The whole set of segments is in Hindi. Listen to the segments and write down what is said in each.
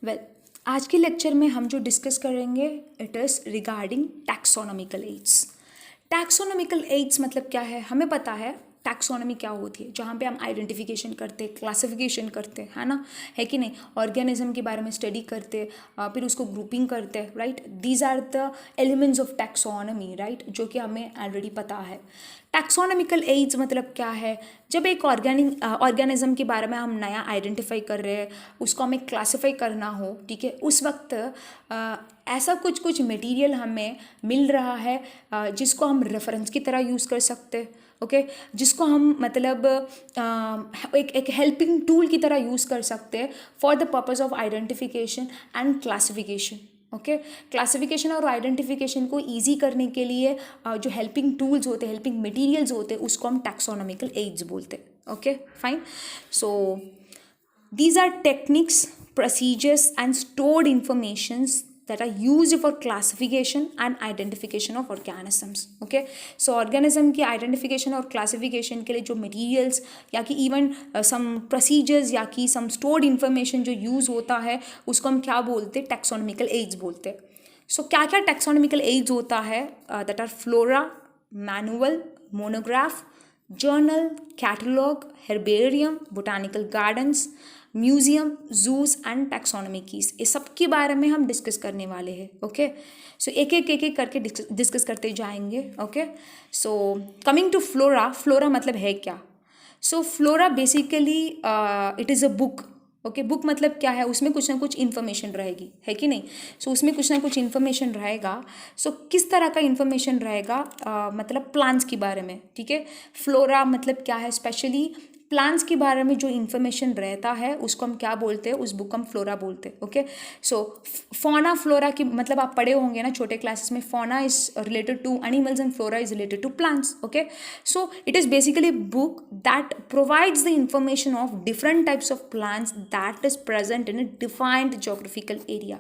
वेल आज के लेक्चर में हम जो डिस्कस करेंगे it is regarding taxonomical aids. Taxonomical aids मतलब क्या है, हमें पता है टैक्सोनॉमी क्या होती है, जहाँ पे हम आइडेंटिफिकेशन करते, क्लासिफिकेशन करते, है ना, है कि नहीं, ऑर्गेनिज्म के बारे में स्टडी करते, फिर उसको ग्रुपिंग करते, right. These are the elements of taxonomy, right, जो कि हमें ऑलरेडी पता है। टैक्सोनॉमिकल एड्स मतलब क्या है, जब एक ऑर्गेनिज्म के बारे में हम नया आइडेंटिफाई कर रहे हैं, उसको हमें क्लासिफाई करना हो, ठीक है, उस वक्त ऐसा कुछ मटेरियल हमें मिल रहा है जिसको हम रेफरेंस की तरह यूज़ कर सकते, ओके, जिसको हम मतलब एक हेल्पिंग टूल की तरह यूज़ कर सकते हैं for the purpose of identification and classification. Okay, classification और आइडेंटिफिकेशन को इजी करने के लिए जो हेल्पिंग टूल्स होते हैं, हेल्पिंग मटेरियल्स होते हैं, उसको हम टैक्सोनॉमिकल एड्स बोलते हैं। Okay fine, so these are techniques, procedures and stored informations that are used for classification and identification of organisms. Okay, so organism की identification और classification के लिए जो materials या कि even some procedures या कि some stored information जो use होता है उसको हम क्या बोलते हैं, taxonomical aids बोलते हैं। so क्या क्या taxonomical aids होता है, that are flora, manual, monograph, journal, catalogue, herbarium, botanical gardens, museum, zoos and taxonomy keys, ये सब के बारे में हम डिस्कस करने वाले हैं। ओके, सो एक करके डिस्कस करते जाएंगे। Okay, so coming to flora, flora मतलब है क्या। So flora basically it is a book. Okay, book मतलब क्या है, उसमें कुछ ना कुछ इन्फॉर्मेशन रहेगी, है कि नहीं। सो उसमें कुछ ना कुछ इन्फॉर्मेशन रहेगा। सो किस तरह का इन्फॉर्मेशन रहेगा, मतलब प्लांट्स के बारे में, ठीक है। फ्लोरा मतलब क्या है, स्पेशली प्लांट्स के बारे में जो इन्फॉर्मेशन रहता है उसको हम क्या बोलते हैं, उस बुक को हम फ्लोरा बोलते हैं। ओके, सो फौना फ्लोरा की मतलब आप पढ़े होंगे ना छोटे क्लासेस में, fauna is related to animals and flora is related to plants. Okay, so it is basically book that provides the information of different types of plants that is present in a defined geographical area.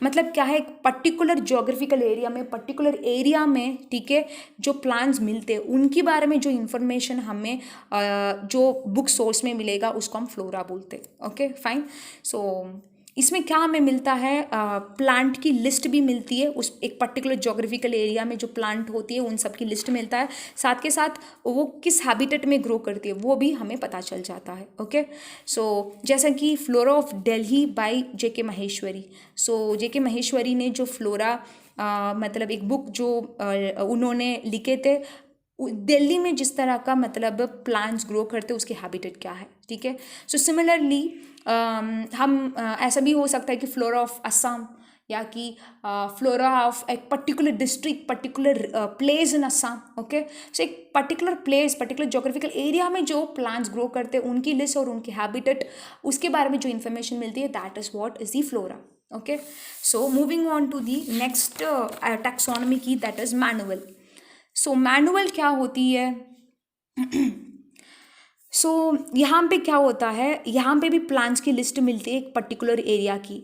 मतलब क्या है, एक पर्टिकुलर ज्योग्राफिकल एरिया में, पर्टिकुलर एरिया में, ठीक है, जो प्लांट्स मिलते हैं उनके बारे में जो इन्फॉर्मेशन हमें जो बुक सोर्स में मिलेगा उसको हम फ्लोरा बोलते हैं। ओके फाइन, सो इसमें क्या हमें मिलता है, प्लांट की लिस्ट भी मिलती है, उस एक पर्टिकुलर ज्योग्राफिकल एरिया में जो प्लांट होती है उन सब की लिस्ट मिलता है, साथ के साथ वो किस हैबिटेट में ग्रो करती है वो भी हमें पता चल जाता है। ओके, सो जैसा कि flora of Delhi by JK Maheshwari. सो जेके महेश्वरी ने जो फ्लोरा मतलब एक बुक जो उन्होंने लिखे थे, दिल्ली में जिस तरह का मतलब प्लांट्स ग्रो करते उसके हैबिटेट क्या है, ठीक है। सो सिमिलरली हम ऐसा भी हो सकता है कि फ्लोरा ऑफ असम या कि फ्लोरा ऑफ एक particular district, particular place in Assam. Okay, so एक particular place, particular geographical area में जो प्लांट्स ग्रो करते हैं उनकी लिस्ट और उनके हैबिटेट, उसके बारे में जो इन्फॉर्मेशन मिलती है, that is what is the flora. Okay, so moving on to the next taxonomy की, that is manual. So manual क्या होती है, सो यहाँ पे क्या होता है, यहाँ पे भी प्लांट्स की लिस्ट मिलती है एक पर्टिकुलर एरिया की,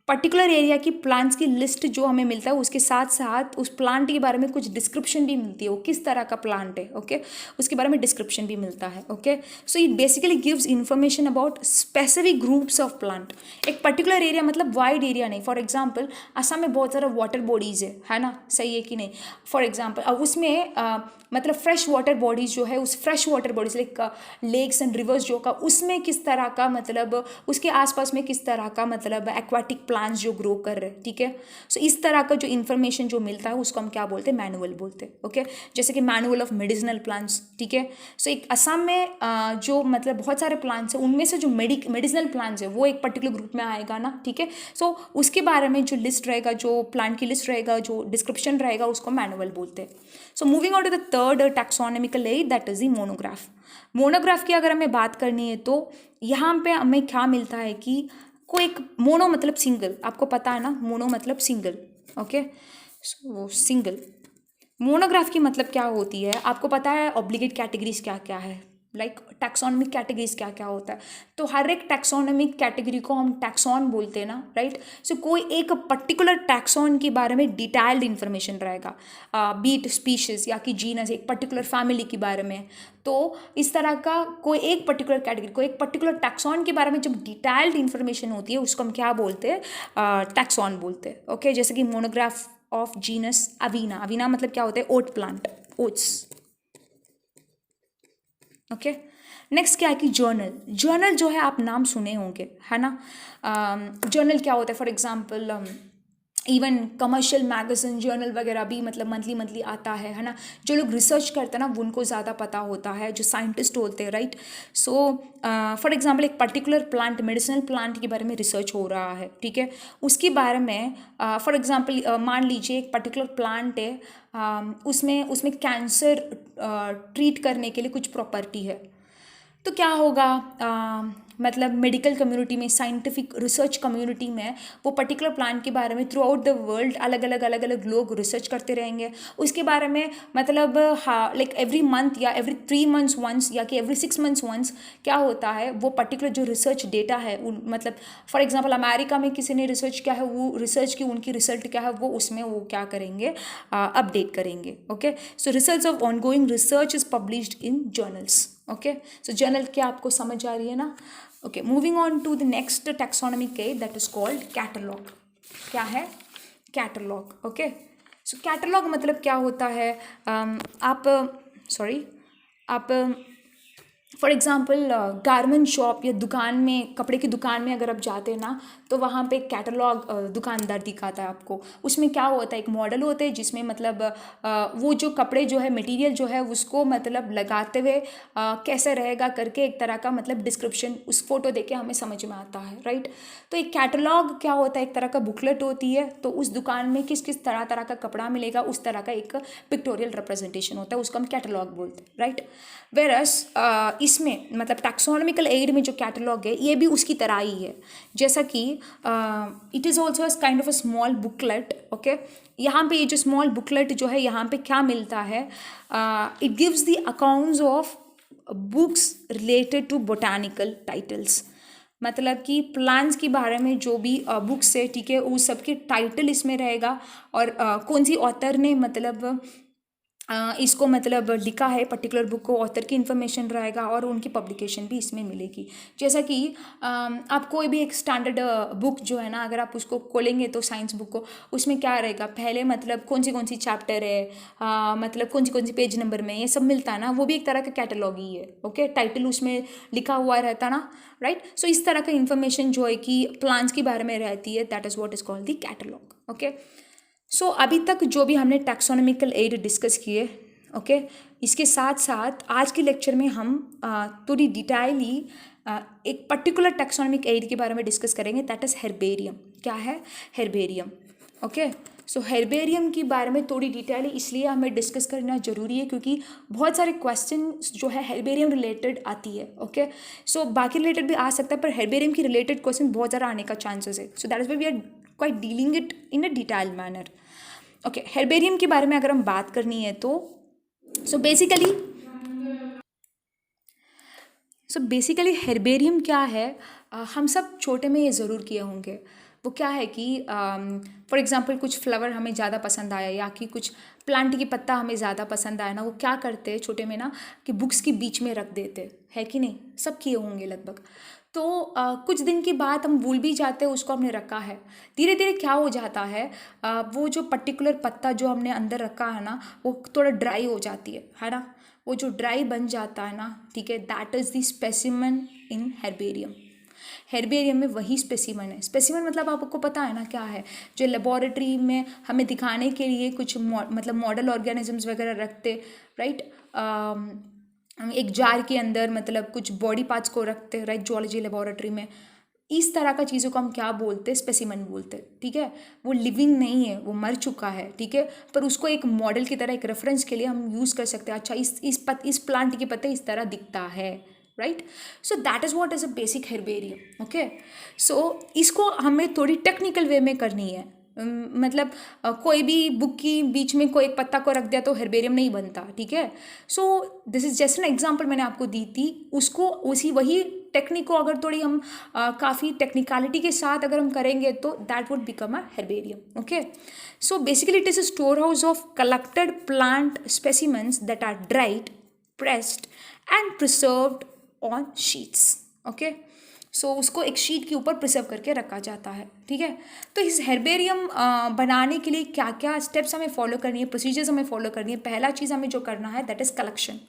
पर्टिकुलर एरिया की प्लांट्स की लिस्ट जो हमें मिलता है उसके साथ साथ उस प्लांट के बारे में कुछ डिस्क्रिप्शन भी मिलती है, वो किस तरह का प्लांट है। ओके, उसके बारे में डिस्क्रिप्शन भी मिलता है। Okay, so it basically gives information about specific groups of plant. एक पर्टिकुलर एरिया मतलब वाइड एरिया नहीं, फॉर एग्जाम्पल असम में बहुत सारा वाटर बॉडीज़ है ना, सही है कि नहीं। फॉर एग्जाम्पल अब उसमें मतलब फ्रेश वाटर बॉडीज जो है, उस fresh water bodies like lakes and rivers जो का, उसमें किस तरह का मतलब उसके आसपास में किस तरह का मतलब एक्वाटिक प्लांट्स जो ग्रो कर रहे हैं, ठीक है। सो इस तरह का जो इन्फॉर्मेशन जो मिलता है उसको हम क्या बोलते हैं, मैनुअल बोलते हैं। ओके, जैसे कि मैनुअल ऑफ मेडिसिनल प्लांट्स, ठीक है। सो एक असम में जो मतलब बहुत सारे प्लांट्स हैं उनमें से जो मेडिसिनल प्लांट्स है वो एक पर्टिकुलर ग्रुप में आएगा ना, ठीक है। सो उसके बारे में जो लिस्ट रहेगा, जो प्लांट की लिस्ट रहेगा, जो डिस्क्रिप्शन रहेगा, उसको मैनुअल बोलते हैं। So moving on to the third taxonomical aid, that is the monograph. Monograph की अगर हमें बात करनी है तो यहाँ पे हमें क्या मिलता है कि कोई एक मोनो मतलब सिंगल, आपको पता है ना, मोनो मतलब सिंगल। ओके, सो सिंगल मोनोग्राफ की मतलब क्या होती है, आपको पता है ऑब्लिगेट कैटेगरीज क्या क्या है, लाइक टैक्सोनॉमिक कैटेगरीज क्या क्या होता है, तो हर एक टैक्सोनॉमिक कैटेगरी को हम टैक्सॉन बोलते हैं ना, राइट। सो कोई एक पर्टिकुलर टैक्सॉन के बारे में डिटेल्ड इन्फॉर्मेशन रहेगा, बीट स्पीशीज या कि जीनस, एक पर्टिकुलर फैमिली के बारे में। तो इस तरह का कोई एक पर्टिकुलर कैटेगरी, कोई एक पर्टिकुलर टैक्सॉन के बारे में जब डिटेल्ड इन्फॉर्मेशन होती है उसको हम क्या बोलते हैं, टैक्सॉन बोलते हैं। ओके, जैसे कि मोनोग्राफ ऑफ जीनस अवीना। अवीना मतलब क्या होता है, ओट प्लांट, ओट्स। ओके, नेक्स्ट क्या है कि जर्नल। जर्नल जो है आप नाम सुने होंगे, है ना। जर्नल क्या होता है, for example even commercial magazine journal वगैरह भी मतलब मंथली मंथली आता है ना। जो लोग रिसर्च करते हैं ना उनको ज़्यादा पता होता है, जो साइंटिस्ट होते हैं, राइट। सो फॉर एग्जांपल एक पर्टिकुलर प्लांट, मेडिसिनल प्लांट के बारे में रिसर्च हो रहा है, ठीक है। उसके बारे में फॉर एग्जांपल मान लीजिए एक पर्टिकुलर प्लांट है, उसमें उसमें कैंसर ट्रीट करने के लिए कुछ प्रॉपर्टी है। तो क्या होगा, मतलब मेडिकल कम्युनिटी में, साइंटिफिक रिसर्च कम्युनिटी में वो पर्टिकुलर प्लांट के बारे में थ्रू आउट द वर्ल्ड अलग अलग लोग रिसर्च करते रहेंगे उसके बारे में। मतलब हाँ, लाइक एवरी मंथ या एवरी 3 months वंस या कि एवरी 6 months वंस क्या होता है, वो पर्टिकुलर जो रिसर्च डेटा है मतलब फॉर एग्जांपल अमेरिका में किसी ने रिसर्च किया है, वो रिसर्च की उनकी रिजल्ट क्या है वो उसमें वो क्या करेंगे, अपडेट करेंगे। Okay, so results of ongoing research is published in journals. Okay, so journal क्या आपको समझ आ रही है ना। Okay, moving on to the next taxonomic aid that is called catalogue. क्या है, कैटलॉग। ओके, सो कैटलॉग मतलब क्या होता है, आप फॉर एग्जाम्पल गारमेंट शॉप या दुकान में, कपड़े की दुकान में अगर आप जाते हैं ना, तो वहाँ पे कैटलॉग दुकानदार दिखाता है आपको। उसमें क्या होता है, एक मॉडल होता है जिसमें मतलब वो जो कपड़े जो है, मटेरियल जो है उसको मतलब लगाते हुए कैसे रहेगा करके एक तरह का मतलब डिस्क्रिप्शन उस फोटो देके हमें समझ में आता है, राइट। तो एक कैटलॉग क्या होता है, एक तरह का बुकलेट होती है। तो उस दुकान में किस किस तरह तरह का कपड़ा मिलेगा उस तरह का एक पिक्टोरियल रिप्रेजेंटेशन होता है, उसको हम कैटलॉग बोलते हैं, राइट। वेरस इसमें मतलब टैक्सोनॉमिकल एड में जो कैटलॉग है ये भी उसकी तरह ही है, जैसा कि it is also kind of a small booklet. Okay, यहाँ पे ये जो स्मॉल बुकलेट जो है, यहाँ पे क्या मिलता है, it gives the accounts of books related to botanical titles. मतलब कि प्लांट्स के बारे में जो भी बुक्स है, ठीक है, उस सब के टाइटल इसमें रहेगा और कौन सी ऑथर ने मतलब इसको मतलब लिखा है पर्टिकुलर बुक को, ऑथर की इन्फॉर्मेशन रहेगा और उनकी पब्लिकेशन भी इसमें मिलेगी। जैसा कि आप कोई भी एक स्टैंडर्ड बुक जो है ना, अगर आप उसको खोलेंगे तो साइंस बुक को, उसमें क्या रहेगा, पहले मतलब कौन सी चैप्टर है, मतलब कौन सी पेज नंबर में, ये सब मिलता है ना, वो भी एक तरह का कैटलॉग ही है। ओके, टाइटल उसमें लिखा हुआ रहता ना, राइट। सो इस तरह का इन्फॉर्मेशन जो है कि प्लांट्स के बारे में रहती है, that is what is called the catalogue. Okay, so अभी तक जो भी हमने टैक्सोनॉमिकल एड डिस्कस किए, ओके, इसके साथ साथ आज के लेक्चर में हम थोड़ी डिटेयली एक पर्टिकुलर टैक्सोनॉमिक एड के बारे में डिस्कस करेंगे, दैट इज़ हेर्बेरियम। क्या है, हेर्बेरियम। ओके, सो हेर्बेरियम के बारे में थोड़ी डिटेल इसलिए हमें डिस्कस करना ज़रूरी है क्योंकि बहुत सारे क्वेश्चन जो है हेर्बेरियम रिलेटेड आती है। ओके, सो बाकी रिलेटेड भी आ सकता है पर हेर्बेरियम की रिलेटेड क्वेश्चन बहुत ज़्यादा आने का चांसेस है। So that is why we are quite dealing it in a detail manner. Okay, herbarium के बारे में अगर हम बात करनी है तो सो बेसिकली हेर्बेरियम क्या है, हम सब छोटे में ये ज़रूर किए होंगे। वो क्या है कि फॉर एग्जांपल कुछ फ्लावर हमें ज़्यादा पसंद आया या कि कुछ प्लांट की पत्ता हमें ज़्यादा पसंद आया ना, वो क्या करते हैं छोटे में ना कि बुक्स के बीच में रख देते है कि नहीं, सब किए होंगे लगभग। तो कुछ दिन के बाद हम भूल भी जाते हैं उसको हमने रखा है। धीरे धीरे क्या हो जाता है, वो जो पर्टिकुलर पत्ता जो हमने अंदर रखा है ना वो थोड़ा ड्राई हो जाती है ना। वो जो ड्राई बन जाता है ना, ठीक है, दैट इज़ द स्पेसिमन इन हेर्बेरियम। हेर्बेरियम में वही स्पेसिमन है। स्पेसिमन मतलब आपको पता है ना क्या है, जो लेबोरेटरी में हमें दिखाने के लिए कुछ मतलब मॉडल ऑर्गेनिजम्स वगैरह रखते, राइट। एक जार के अंदर मतलब कुछ बॉडी पार्ट्स को रखते, राइट, जूलॉजी लेबोरेटरी में। इस तरह का चीज़ों को हम क्या बोलते हैं, स्पेसिमन बोलते हैं, ठीक है। वो लिविंग नहीं है, वो मर चुका है, ठीक है, पर उसको एक मॉडल की तरह, एक रेफरेंस के लिए हम यूज़ कर सकते हैं। अच्छा, इस प्लांट के पत्ते इस तरह दिखता है, right. So that is what is a basic herbarium. Okay, so इसको हमें थोड़ी टेक्निकल वे में करनी है, मतलब कोई भी बुक की बीच में कोई एक पत्ता को रख दिया तो हेर्बेरियम नहीं बनता, ठीक है। सो this is just an example मैंने आपको दी थी, उसको उसी वही टेक्निक को अगर थोड़ी हम काफ़ी टेक्निकलिटी के साथ अगर हम करेंगे तो that would become a herbarium. Okay, so basically it is a store house of collected plant specimens that are dried, pressed and preserved on sheets. Okay, so उसको एक शीट के ऊपर प्रिजर्व करके रखा जाता है, ठीक है। तो इस हेर्बेरियम बनाने के लिए क्या क्या स्टेप्स हमें फॉलो करनी है, प्रोसीजर्स हमें फॉलो करनी है। पहला चीज़ हमें जो करना है दैट इज़ कलेक्शन।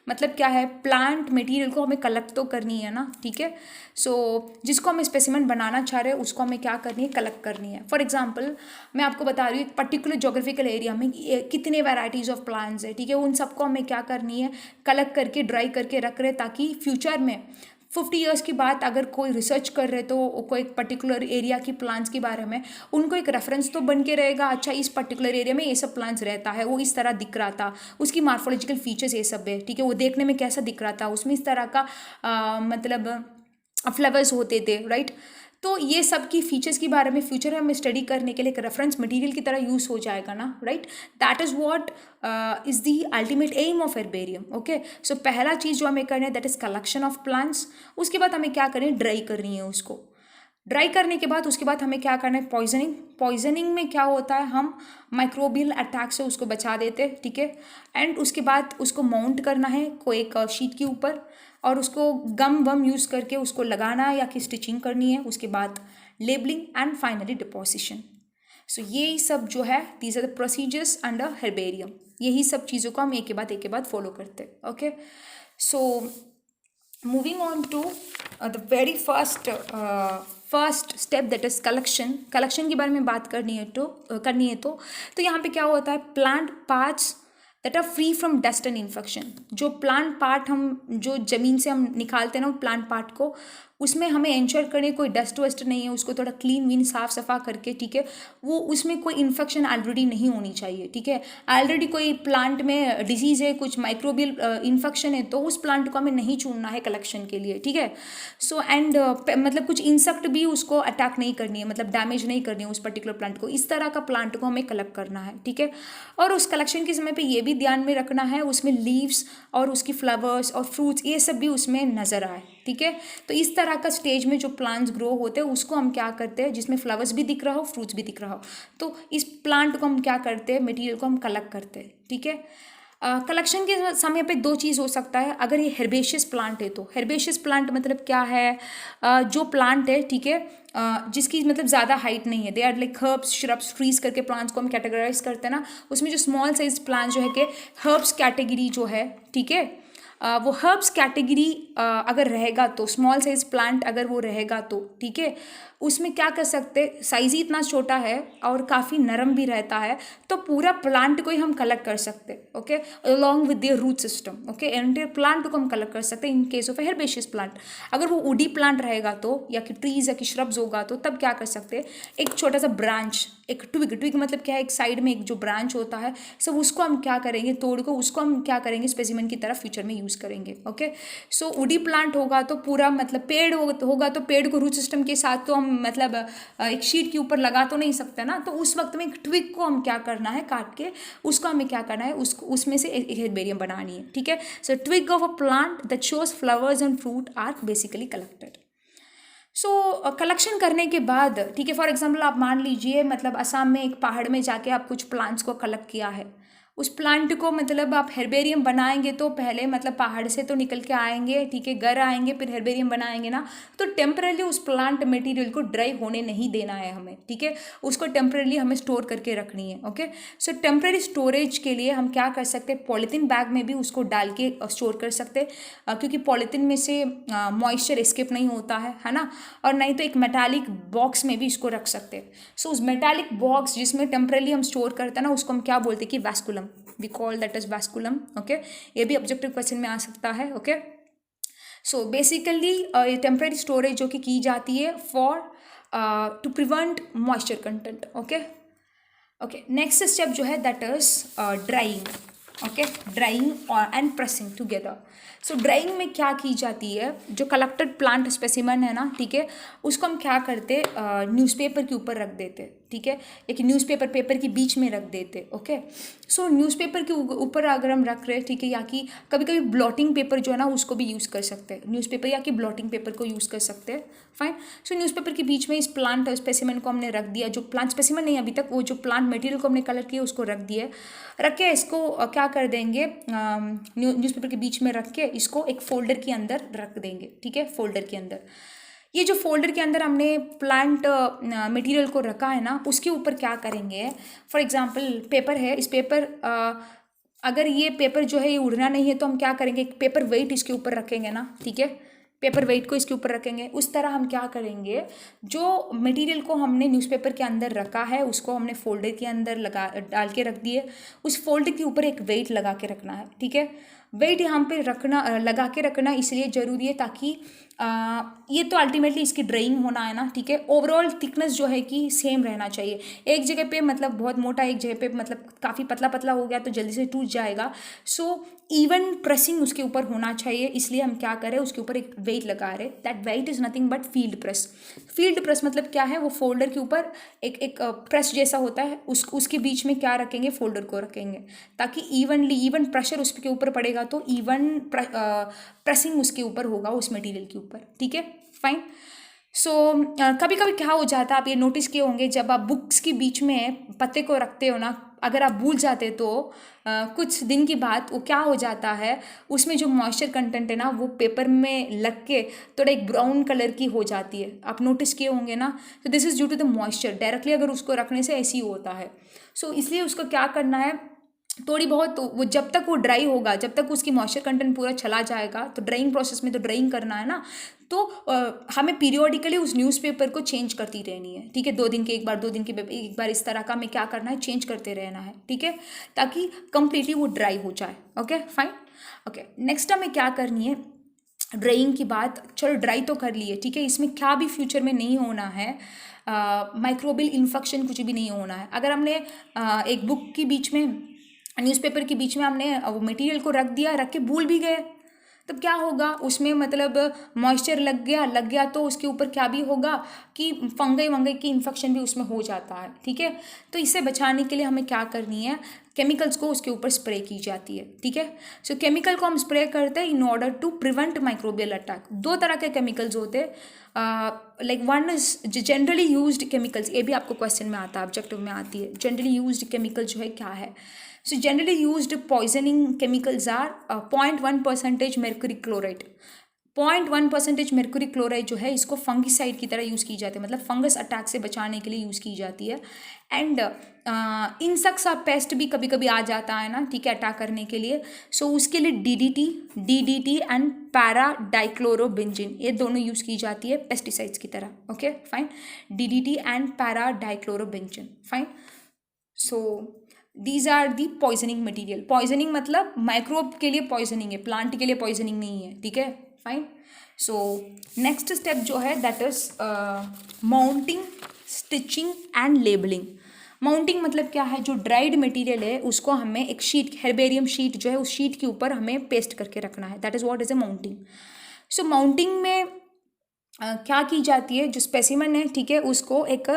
मतलब क्या है, प्लांट मटेरियल को हमें कलेक्ट तो करनी है ना, ठीक है। सो जिसको हम स्पेसिमेन बनाना चाह रहे हैं उसको हमें क्या करनी है, कलेक्ट करनी है। फॉर एग्जांपल मैं आपको बता रही हूँ एक पर्टिकुलर जोग्राफिकल एरिया में कितने वैराइटीज़ ऑफ प्लांट्स है, ठीक है। उन सबको हमें क्या करनी है, कलेक्ट करके ड्राई करके रख रहे, ताकि फ्यूचर में 50 ईयर्स के बाद अगर कोई रिसर्च कर रहे तो कोई एक पर्टिकुलर एरिया की प्लांट्स के बारे में उनको एक रेफरेंस तो बन के रहेगा। अच्छा, इस पर्टिकुलर एरिया में ये सब प्लांट्स रहता है, वो इस तरह दिख रहा था, उसकी मार्फोलॉजिकल फीचर्स ये सब है, ठीक है। वो देखने में कैसा दिख रहा था, उसमें इस तरह का मतलब फ्लावर्स होते थे, राइट। तो ये सब की फीचर्स के बारे में फ्यूचर में स्टडी करने के लिए एक रेफरेंस मटेरियल की तरह यूज़ हो जाएगा ना, right. That is what is the ultimate aim of herbarium. Okay, so पहला चीज़ जो हमें करना है that is collection of plants. उसके बाद हमें क्या करना है, ड्राई करनी है उसको। ड्राई करने के बाद उसके बाद हमें क्या करना है, पॉइजनिंग। पॉइजनिंग में क्या होता है, हम माइक्रोबियल अटैक से उसको बचा देते हैं, ठीक है। एंड उसके बाद उसको माउंट करना है कोई एक शीट के ऊपर और उसको गम वम यूज़ करके उसको लगाना है या कि स्टिचिंग करनी है। उसके बाद labelling and finally deposition. So ये सब जो है these are the procedures under herbarium. यही सब चीज़ों को हम एक के बाद फॉलो करते हैं। Okay, so moving on to the very first step that is collection. Collection के बारे में बात करनी है तो यहाँ पे क्या होता है, plant parts that are free from dust and infection. जो प्लांट पार्ट हम जो ज़मीन से हम निकालते हैं ना प्लांट पार्ट को, उसमें हमें इंश्योर करें कोई डस्ट वस्ट नहीं है, उसको थोड़ा क्लीन विन साफ सफा करके, ठीक है। वो उसमें कोई इन्फेक्शन ऑलरेडी नहीं होनी चाहिए, ठीक है। ऑलरेडी कोई प्लांट में डिजीज़ है, कुछ माइक्रोबियल इन्फेक्शन है, तो उस प्लांट को हमें नहीं चुनना है कलेक्शन के लिए, ठीक है। सो एंड मतलब कुछ इंसेक्ट भी उसको अटैक नहीं करनी है, मतलब डैमेज नहीं करनी है उस पर्टिकुलर प्लांट को। इस तरह का प्लांट को हमें कलेक्ट करना है, ठीक है। और उस कलेक्शन के समय पर ये भी ध्यान में रखना है उसमें लीव्स और उसकी फ्लावर्स और फ्रूट्स ये सब भी उसमें नज़र आए, ठीक है। तो इस तरह का स्टेज में जो प्लांट्स ग्रो होते हैं उसको हम क्या करते हैं, जिसमें फ्लावर्स भी दिख रहा हो, फ्रूट्स भी दिख रहा हो, तो इस प्लांट को हम क्या करते हैं, मटेरियल को हम कलेक्ट करते हैं, ठीक है। कलेक्शन के समय पे दो चीज़ हो सकता है। अगर ये हेर्बेशियस प्लांट है तो हेर्बेशियस प्लांट मतलब क्या है, जो प्लांट है, ठीक है, जिसकी मतलब ज़्यादा हाइट नहीं है, they are like herbs, shrubs, trees करके प्लांट्स को हम कैटेगराइज करते हैं ना। उसमें जो स्मॉल साइज प्लांट जो है कि हर्ब्स कैटेगरी जो है, ठीक है, वो हर्ब्स कैटेगरी अगर रहेगा तो स्मॉल साइज प्लांट अगर वो रहेगा तो, ठीक है, उसमें क्या कर सकते, साइज ही इतना छोटा है और काफ़ी नरम भी रहता है, तो पूरा प्लांट को ही हम कलेक्ट कर सकते हैं, okay, along with their root system. Okay, entire plant को हम कलेक्ट कर सकते हैं in case of a herbaceous plant. अगर वो वुडी प्लांट रहेगा तो, या कि ट्रीज या कि श्रब्स होगा तो तब क्या कर सकते हैं, एक छोटा सा ब्रांच, एक ट्विग मतलब क्या है, एक साइड में एक जो ब्रांच होता है, सब उसको हम क्या करेंगे, तोड़ को उसको हम क्या करेंगे, स्पेसिमेन की तरह फ्यूचर में यूज़ करेंगे। ओके, सो वुडी प्लांट होगा तो पूरा मतलब पेड़ होगा तो पेड़ को रूट सिस्टम के साथ तो हम मतलब एक शीट के ऊपर लगा तो नहीं सकते ना, तो उस वक्त में एक ट्विग को हम क्या करना है, काट के उसको हमें क्या करना है, उसको उसमें से एक हेर्बेरियम बनानी है, ठीक है। So twig of a plant that shows flowers and fruit are basically collected. So collection करने के बाद, ठीक है, फॉर एग्जाम्पल आप मान लीजिए मतलब असम में एक पहाड़ में जाके आप कुछ प्लांट्स को कलेक्ट किया है, उस प्लांट को मतलब आप हेर्बेरियम बनाएंगे तो पहले मतलब पहाड़ से तो निकल के आएंगे, ठीक है, घर आएंगे, फिर हेर्बेरियम बनाएंगे ना, तो टेम्परली उस प्लांट मटेरियल को ड्राई होने नहीं देना है हमें, ठीक है, उसको टेम्परली हमें स्टोर करके रखनी है। ओके, सो टेम्पररी स्टोरेज के लिए हम क्या कर सकते हैं, पॉलीथीन बैग में भी उसको डाल के स्टोर कर सकते हैं, क्योंकि पॉलीथीन में से मॉइस्चर एस्केप नहीं होता है ना, और नहीं तो एक मेटालिक बॉक्स में भी इसको रख सकते हैं। सो उस मेटालिक बॉक्स जिसमें टेम्परली हम स्टोर करते हैं ना, उसको हम क्या बोलते हैं कि vasculum, we call that as vasculum. Okay, ये भी ऑब्जेक्टिव क्वेश्चन में आ सकता है। ओके, सो बेसिकली ये टेम्पररी स्टोरेज जो कि की जाती है for to prevent moisture content. Okay, next step जो है that is drying. Okay, drying और and pressing together. So drying में क्या की जाती है, जो कलेक्टेड प्लांट स्पेसिमन है ना, ठीक है, उसको हम क्या करते, न्यूज़पेपर के ऊपर रख देते, ठीक है, एक न्यूज़पेपर पेपर के बीच में रख देते। ओके, सो न्यूज़पेपर के ऊपर अगर हम रख रहे हैं, ठीक है, या कि कभी कभी ब्लॉटिंग पेपर जो है ना उसको भी यूज़ कर सकते हैं, न्यूज़पेपर या कि ब्लॉटिंग पेपर को यूज़ कर सकते हैं। फाइन। सो न्यूज़पेपर के बीच में इस प्लांट स्पेसिमन को हमने रख दिया, जो प्लांट स्पेसिमन नहीं अभी तक, वो जो प्लांट मटेरियल को हमने कलेक्ट किया उसको रख दिया, रख के इसको क्या कर देंगे, न्यूज़पेपर के बीच में रख के इसको एक फोल्डर के अंदर रख देंगे, ठीक है, फोल्डर के अंदर। ये जो फोल्डर के अंदर हमने प्लांट मटेरियल को रखा है ना, उसके ऊपर क्या करेंगे, फॉर एग्जांपल पेपर है, इस पेपर अगर ये पेपर जो है ये उड़ना नहीं है तो हम क्या करेंगे, एक पेपर वेट इसके ऊपर रखेंगे ना, ठीक है, पेपर वेट को इसके ऊपर रखेंगे। उस तरह हम क्या करेंगे, जो मटेरियल को हमने न्यूज़पेपर के अंदर रखा है उसको हमने फोल्डर के अंदर लगा डाल के रख दिए, उस फोल्डर के ऊपर एक वेट लगा के रखना है, ठीक है। वेट यहाँ पे रखना, लगा के रखना इसलिए ज़रूरी है ताकि ये तो अल्टीमेटली इसकी ड्राइंग होना है ना, ठीक है। ओवरऑल थिकनेस जो है कि सेम रहना चाहिए, एक जगह पे मतलब बहुत मोटा, एक जगह पे मतलब काफ़ी पतला पतला हो गया तो जल्दी से टूट जाएगा। सो इवन प्रेसिंग उसके ऊपर होना चाहिए, इसलिए हम क्या करें, उसके ऊपर एक वेट लगा रहे। That weight is nothing but field press. Field press मतलब क्या है, वो फोल्डर के ऊपर एक प्रेस जैसा होता है, उसके बीच में क्या रखेंगे, फोल्डर को रखेंगे ताकि इवन प्रेशर उसके ऊपर पड़ेगा तो इवन प्रेसिंग उसके ऊपर होगा, उस मटेरियल के ऊपर, ठीक है, फाइन। सो कभी कभी क्या हो जाता है, आप ये नोटिस किए होंगे, जब आप बुक्स के बीच में पत्ते को रखते हो ना, अगर आप भूल जाते तो कुछ दिन के बाद वो क्या हो जाता है, उसमें जो मॉइस्चर कंटेंट है ना वो पेपर में लग के थोड़ा एक ब्राउन कलर की हो जाती है, आप नोटिस किए होंगे ना। तो this is due to the moisture, directly अगर उसको रखने से ऐसे ही होता है। सो इसलिए उसको क्या करना है, थोड़ी बहुत वो जब तक वो ड्राई होगा, जब तक उसकी मॉइस्चर कंटेंट पूरा चला जाएगा, तो ड्राइंग प्रोसेस में तो ड्राइंग करना है ना, तो हमें पीरियोडिकली उस न्यूज़पेपर को चेंज करती रहनी है, ठीक है, 2 दिन के एक बार, 2 दिन के एक बार, इस तरह का हमें क्या करना है, चेंज करते रहना है, ठीक है, ताकि कंप्लीटली वो ड्राई हो जाए। Okay, fine. ओके, नेक्स्ट हमें क्या करनी है, ड्राइंग की बात, चलो ड्राई तो कर लिए, ठीक है, इसमें क्या भी फ्यूचर में नहीं होना है, माइक्रोबियल इन्फेक्शन कुछ भी नहीं होना है। अगर हमने एक बुक के बीच में, न्यूज़पेपर के बीच में हमने वो मटेरियल को रख दिया, रख के भूल भी गए, तब क्या होगा, उसमें मतलब मॉइस्चर लग गया तो उसके ऊपर क्या भी होगा कि फंगई की इन्फेक्शन भी उसमें हो जाता है, ठीक है। तो इससे बचाने के लिए हमें क्या करनी है, केमिकल्स को उसके ऊपर स्प्रे की जाती है, ठीक है। सो केमिकल को हम स्प्रे करते हैं in order to prevent microbial attack. 2 तरह के केमिकल्स होते हैं, like one is generally used chemicals, ये भी आपको क्वेश्चन में आता है, ऑब्जेक्टिव में आती है, जनरली यूज्ड केमिकल जो है क्या है। So generally used poisoning chemicals are 0.1% mercury chloride। 0.1% mercury chloride जो है इसको फंगिसाइड की तरह यूज़ की जाती है, मतलब फंगस अटैक से बचाने के लिए यूज़ की जाती है। एंड इंसेक्ट्स और पेस्ट भी कभी कभी आ जाता है ना, ठीक है, अटैक करने के लिए। सो उसके लिए DDT एंड पैरा डाइक्लोरोबेंजीन, ये दोनों यूज़ की जाती है पेस्टिसाइड्स की तरह। Okay, fine, DDT and para dichlorobenzene, fine. So these are the poisoning material. Poisoning मतलब माइक्रोब के लिए पॉइजनिंग है, प्लांट के लिए पॉइजनिंग नहीं है, ठीक है, फाइन। सो नेक्स्ट स्टेप जो है that is mounting, stitching and labelling. Mounting मतलब क्या है, जो ड्राइड मटेरियल है उसको हमें एक शीट, हेर्बेरियम शीट जो है उस शीट के ऊपर हमें पेस्ट करके रखना है, that is what is a mounting. So mounting में क्या की जाती है, जो स्पेसिमन है, ठीक है, उसको एक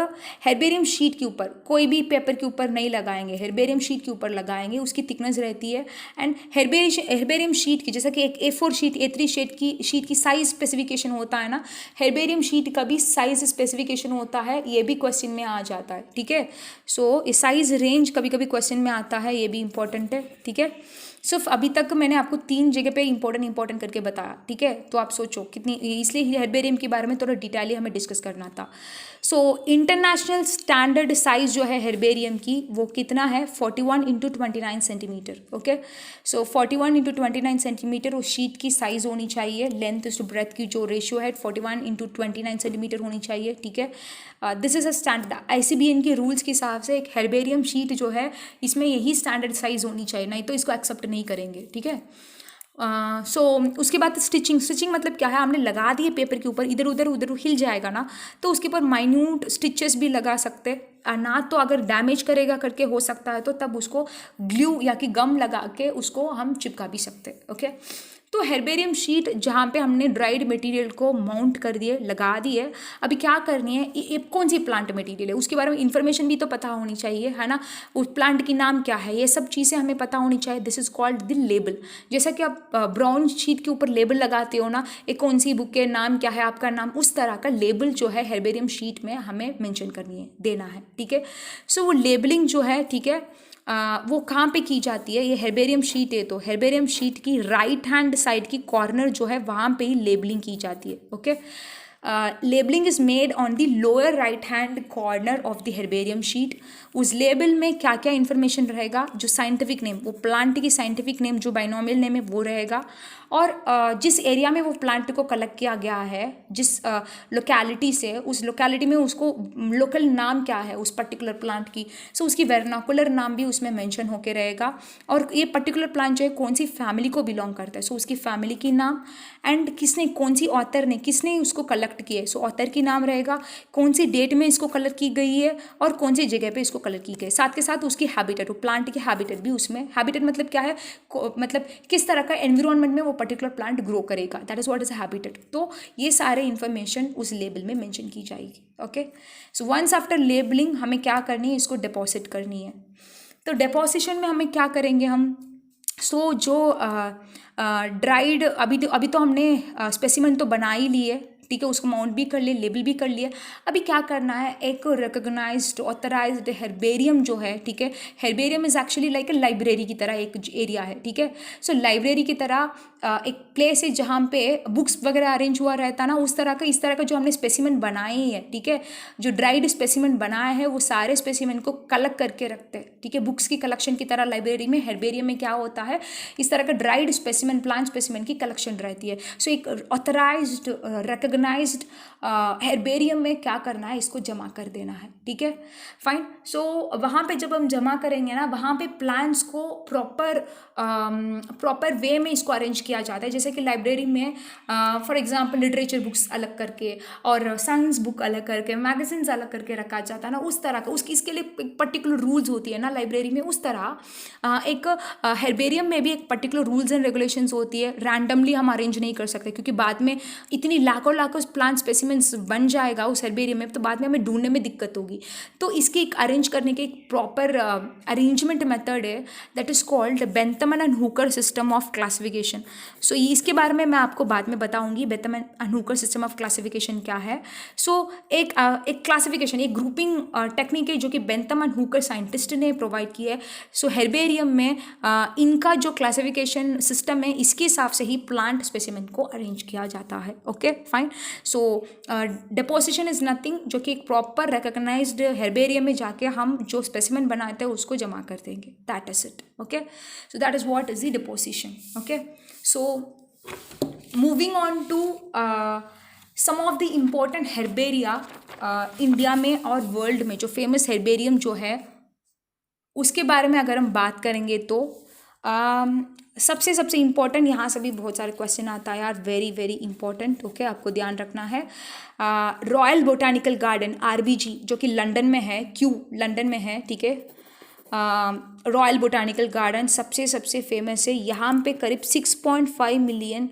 हेर्बेरियम शीट के ऊपर, कोई भी पेपर के ऊपर नहीं लगाएंगे, हेर्बेरियम शीट के ऊपर लगाएंगे, उसकी थिकनेस रहती है। एंड हेर्बेरियम शीट की, जैसा कि एक A4 शीट, A3 शीट की साइज स्पेसिफिकेशन होता है ना, हेर्बेरियम शीट का भी साइज स्पेसिफिकेशन होता है, ये भी क्वेश्चन में आ जाता है, ठीक है। सो साइज रेंज कभी कभी क्वेश्चन में आता है, ये भी इंपॉर्टेंट है, ठीक है। सिर्फ अभी तक मैंने आपको 3 जगह पे इंपॉर्टेंट करके बताया, ठीक है, तो आप सोचो कितनी, इसलिए हेर्बेरियम के बारे में थोड़ा डिटेली हमें डिस्कस करना था। सो इंटरनेशनल स्टैंडर्ड साइज जो है हेर्बेरियम की वो कितना है, 41 × 29 सेंटीमीटर। ओके, सो 41 × 29 सेंटीमीटर उस शीट की साइज होनी चाहिए। लेंथ टू ब्रेथ की जो रेशियो है 41 × 29 सेंटीमीटर होनी चाहिए, ठीक है। This is a standard, ICBN के रूल्स के हिसाब से एक हेर्बेरियम शीट जो है इसमें यही स्टैंडर्ड साइज होनी चाहिए, नहीं तो इसको एक्सेप्ट नहीं करेंगे, ठीक है। सो उसके बाद स्टिचिंग मतलब क्या है, हमने लगा दिए पेपर के ऊपर, इधर उधर हिल जाएगा ना, तो उसके ऊपर माइन्यूट स्टिचेस भी लगा सकते हैं ना, तो अगर डैमेज करेगा करके हो सकता है तो तब उसको ग्लू या कि गम लगा के उसको हम चिपका भी सकते हैं। ओके, तो हेर्बेरियम शीट जहाँ पे हमने ड्राइड मटेरियल को माउंट कर दिए, लगा दिए, अभी क्या करनी है, ये कौन सी प्लांट मटेरियल है उसके बारे में इंफॉर्मेशन भी तो पता होनी चाहिए, है ना, उस प्लांट की नाम क्या है, ये सब चीज़ें हमें पता होनी चाहिए। This is called the label. जैसा कि आप ब्राउन शीट के ऊपर लेबल लगाते हो ना, एक कौन सी बुक के नाम क्या है, आपका नाम, उस तरह का लेबल जो है हेर्बेरियम शीट में हमें मेंशन करनी है, देना है। ठीक है, सो वो लेबलिंग जो है, ठीक है, वो कहाँ पे की जाती है, ये हेर्बेरियम शीट है तो हेर्बेरियम शीट की राइट हैंड साइड की कॉर्नर जो है वहाँ पे ही लेबलिंग की जाती है। Okay, labelling is made on the lower right hand corner of the herbarium sheet. उस लेबल में क्या क्या इन्फॉर्मेशन रहेगा, जो साइंटिफिक नेम, वो प्लांट की साइंटिफिक नेम जो बाइनोमियल नेम है वो रहेगा, और जिस एरिया में वो प्लांट को कलेक्ट किया गया है, जिस लोकेलिटी से, उस लोकेलिटी में उसको लोकल नाम क्या है उस पर्टिकुलर प्लांट की, सो उसकी वेर्नाकुलर नाम भी उसमें मेंशन होके रहेगा, और ये पर्टिकुलर प्लांट जो है कौन सी फैमिली को बिलोंग करता है, सो उसकी फैमिली की नाम, एंड किसने, कौन सी ऑथर ने, किसने उसको कलेक्ट किया है, सो ऑथर की नाम रहेगा, कौन सी डेट में इसको कलेक्ट की गई है और कौन सी जगह पे इसको कलेक्ट की गई, साथ के साथ उसकी हैबिटेट, वो प्लांट की हैबिटेट भी उसमें, हैबिटेट मतलब क्या है, मतलब किस तरह का एनवायरनमेंट में वो पर्टिकुलर प्लांट ग्रो करेगा, that is what is habitat. तो ये सारे इंफॉर्मेशन उस लेबल में मेंशन की जाएगी। Okay, so once after labelling हमें क्या करनी है, इसको डिपॉजिट करनी है। तो डिपॉजिशन में हमें क्या करेंगे हम, सो जो ड्राइड, अभी तो हमने स्पेसिमेन तो बना ही लिए, ठीक है, उसको माउंट भी कर लिए, लेबल भी कर लिए, अभी क्या करना है, एक रिकॉग्नाइज्ड ऑथराइज्ड हेर्बेरियम जो है, ठीक है, herbarium is actually like a library की तरह एक एरिया है। ठीक है, सो लाइब्रेरी की तरह एक प्लेस है जहाँ पे बुक्स वगैरह अरेंज हुआ रहता ना, उस तरह का, इस तरह का जो हमने स्पेसिमेन बनाए है, ठीक है, जो ड्राइड स्पेसिमेन बनाया है वो सारे स्पेसिमेन को कलेक्ट करके रखते हैं। ठीक है, बुक्स की कलेक्शन की तरह लाइब्रेरी में, हेर्बेरियम में क्या होता है, इस तरह का ड्राइड स्पेसिमेन, प्लांट स्पेसिमेन की कलेक्शन रहती है। सो एक ऑथराइज्ड रिकॉग्नाइज्ड हेर्बेरियम में क्या करना है, इसको जमा कर देना है। ठीक है, फाइन। सो वहाँ पे जब हम जमा करेंगे ना, वहाँ पे प्लांट्स को प्रॉपर वे में इसको अरेंज किया जाता है, जैसे कि लाइब्रेरी में फॉर एग्जांपल लिटरेचर बुक्स अलग करके और साइंस बुक अलग करके, मैगजीन्स अलग करके रखा जाता है ना, उस तरह का, उसकी इसके लिए एक पर्टिकुलर रूल्स होती है ना लाइब्रेरी में, उस तरह एक हेर्बेरियम में भी एक पर्टिकुलर रूल्स एंड रेगुलेशंस होती है। रैंडमली हम अरेंज नहीं कर सकते, क्योंकि बाद में इतनी लाखों लाखों प्लांट स्पेसिमेंट्स बन जाएगा उस हेर्बेरियम में, तो बाद में हमें ढूंढने में दिक्कत होगी। तो इसकी एक अरेंज करने के एक प्रॉपर अरेंजमेंट मेथड है, that is called Bentham and Hooker system of classification. So इसके बारे में मैं आपको बाद में बताऊंगी, Bentham and Hooker system of classification क्या है। सो एक क्लासिफिकेशन, एक ग्रुपिंग टेक्निक है जो कि बेंथम एंड हुकर साइंटिस्ट ने प्रोवाइड की है। सो हेर्बेरियम में इनका जो क्लासिफिकेशन सिस्टम है, इसके हिसाब से ही प्लांट स्पेसिमेन को अरेंज किया जाता है। Okay, fine. So deposition is nothing, जो कि एक प्रॉपर रिकॉग्नाइज्ड हेर्बेरियम में जाके हम जो स्पेसिमेन बनाते हैं उसको जमा कर देंगे, that is it. Okay, so that is what is the deposition. Okay, so moving on to some of the important herbaria India में और वर्ल्ड में, जो फेमस हेर्बेरियम जो है उसके बारे में अगर हम बात करेंगे तो सबसे इम्पॉर्टेंट, यहाँ से भी बहुत सारे क्वेश्चन आता है यार, वेरी वेरी इंपॉर्टेंट। ओके, आपको ध्यान रखना है। रॉयल बोटानिकल गार्डन RBG जो कि लंदन में है, लंदन में है, ठीक है। रॉयल बोटानिकल गार्डन सबसे फेमस है। यहाँ पे करीब 6.5 million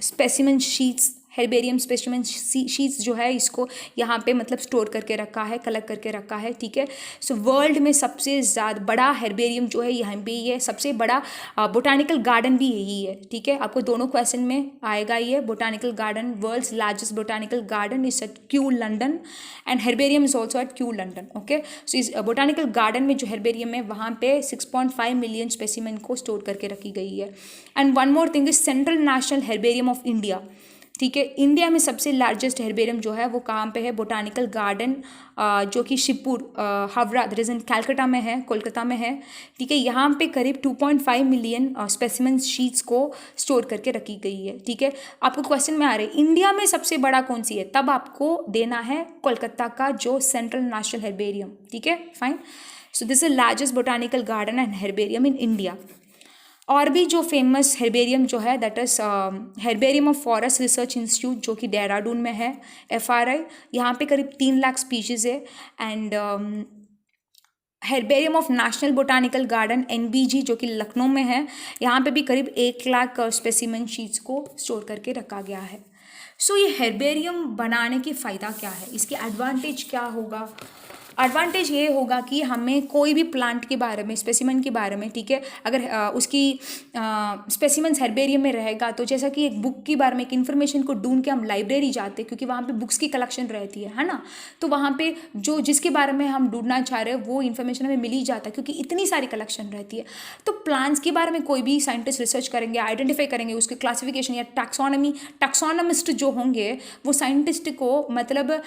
specimen sheets, herbarium specimen sheets जो है, इसको यहाँ पे मतलब स्टोर करके रखा है, कलेक्ट करके रखा है। ठीक है, सो वर्ल्ड में सबसे ज़्यादा बड़ा हेर्बेरियम जो है यहाँ पे ही है, सबसे बड़ा बोटानिकल गार्डन भी यही है। ठीक है, आपको दोनों क्वेश्चन में आएगा ये। Botanical garden, world's largest botanical garden is at Kew London and herbarium is also at Kew London. Okay, so इस बोटानिकल गार्डन में जो हेर्बेरियम है वहाँ पे 6.5 मिलियन स्पेसिमेन को स्टोर करके रखी गई है। And one more thing is central national herbarium of India. ठीक है, इंडिया में सबसे लार्जेस्ट हेर्बेरियम जो है वो कहाँ पे है, बोटानिकल गार्डन जो कि Shivpur Howrah, that is in Calcutta में है, कोलकाता में है। ठीक है, यहाँ पे करीब 2.5 मिलियन स्पेसिमेन शीट्स को स्टोर करके रखी गई है। ठीक है, आपको क्वेश्चन में आ रहे हैं इंडिया में सबसे बड़ा कौन सी है, तब आपको देना है कोलकाता का जो सेंट्रल नेशनल हेर्बेरियम। ठीक है, fine. So this is largest botanical garden and herbarium in India. और भी जो फेमस हेर्बेरियम जो है that is herbarium of forest research institute जो कि देहरादून में है, FRI। यहाँ पे करीब 3 लाख स्पीशीज़ है। And herbarium of national botanical garden NBG जो कि लखनऊ में है, यहाँ पे भी करीब 1 लाख स्पेसिमेन शीट्स को स्टोर करके रखा गया है। सो ये हेर्बेरियम बनाने की फ़ायदा क्या है, इसकी एडवांटेज क्या होगा? एडवांटेज ये होगा कि हमें कोई भी प्लांट के बारे में, स्पेसिमेन के बारे में, ठीक है, अगर उसकी स्पेसिमेंस हेर्बेरियम में रहेगा तो जैसा कि एक बुक के बारे में एक इन्फॉर्मेशन को ढूंढ के हम लाइब्रेरी जाते हैं क्योंकि वहाँ पे बुक्स की कलेक्शन रहती है ना, तो वहाँ पे जो जिसके बारे में हम ढूंढना चाह रहे हैं वो इन्फॉर्मेशन हमें मिल ही जाता है क्योंकि इतनी सारी कलेक्शन रहती है। तो प्लांट्स के बारे में कोई भी साइंटिस्ट रिसर्च करेंगे, आइडेंटिफाई करेंगे, उसके क्लासिफिकेशन या टैक्सोनमिस्ट जो होंगे वो साइंटिस्ट को मतलब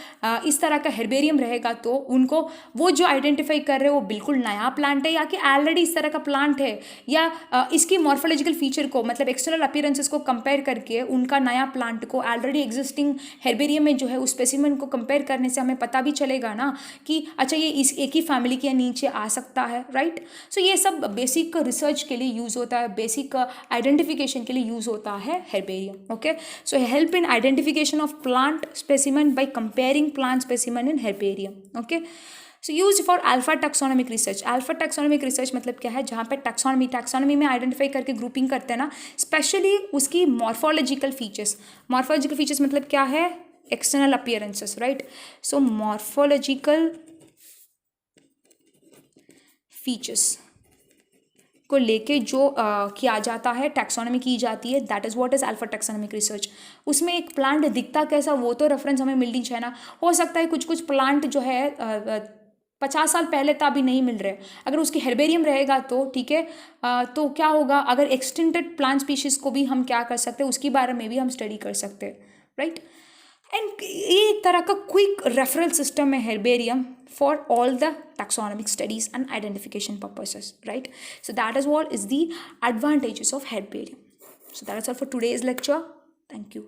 इस तरह का हेर्बेरियम रहेगा तो उनको वो जो आइडेंटिफाई कर रहे हैं वो बिल्कुल नया प्लांट है या कि ऑलरेडी इस तरह का प्लांट है, या इसकी मॉर्फोलॉजिकल फीचर को मतलब एक्सटर्नल अपीयरेंसेस को कंपेयर करके उनका नया प्लांट को ऑलरेडी एग्जिस्टिंग हेर्बेरियम में जो है उस स्पेसिमेन को कंपेयर करने से हमें पता भी चलेगा ना कि अच्छा ये इस एक ही फैमिली के नीचे आ सकता है, राइट। सो ये सब बेसिक रिसर्च के लिए यूज़ होता है, बेसिक आइडेंटिफिकेशन के लिए यूज़ होता है herbarium. Okay, so help in identification of plant specimen by comparing plant specimen in herbarium. Okay, so use for alpha taxonomic research. Alpha taxonomic research मतलब क्या है, जहाँ पे टैक्सोनॉमी में आइडेंटिफाई करके ग्रुपिंग करते हैं ना, स्पेशली उसकी मॉर्फोलॉजिकल फीचर्स मतलब क्या है, एक्सटर्नल अपीयरेंसेस, राइट। सो मॉर्फोलॉजिकल फीचर्स को लेके जो किया जाता है, टैक्सोनॉमी की जाती है, that is what is alpha taxonomic research. उसमें एक प्लांट दिखता कैसा वो तो रेफरेंस हमें मिलनी चाहिए ना। हो सकता है कुछ कुछ प्लांट जो है 50 साल पहले तो अभी नहीं मिल रहे, अगर उसकी हेर्बेरियम रहेगा तो ठीक है, तो क्या होगा, अगर एक्सटिंक्टेड प्लांट स्पीशीज़ को भी हम क्या कर सकते हैं, उसके बारे में भी हम स्टडी कर सकते हैं, राइट। एंड ये एक तरह का क्विक रेफरल सिस्टम है herbarium for all the taxonomic studies and identification purposes, right? So that is what is the advantages of herbarium. So that is all for today's lecture. Thank you.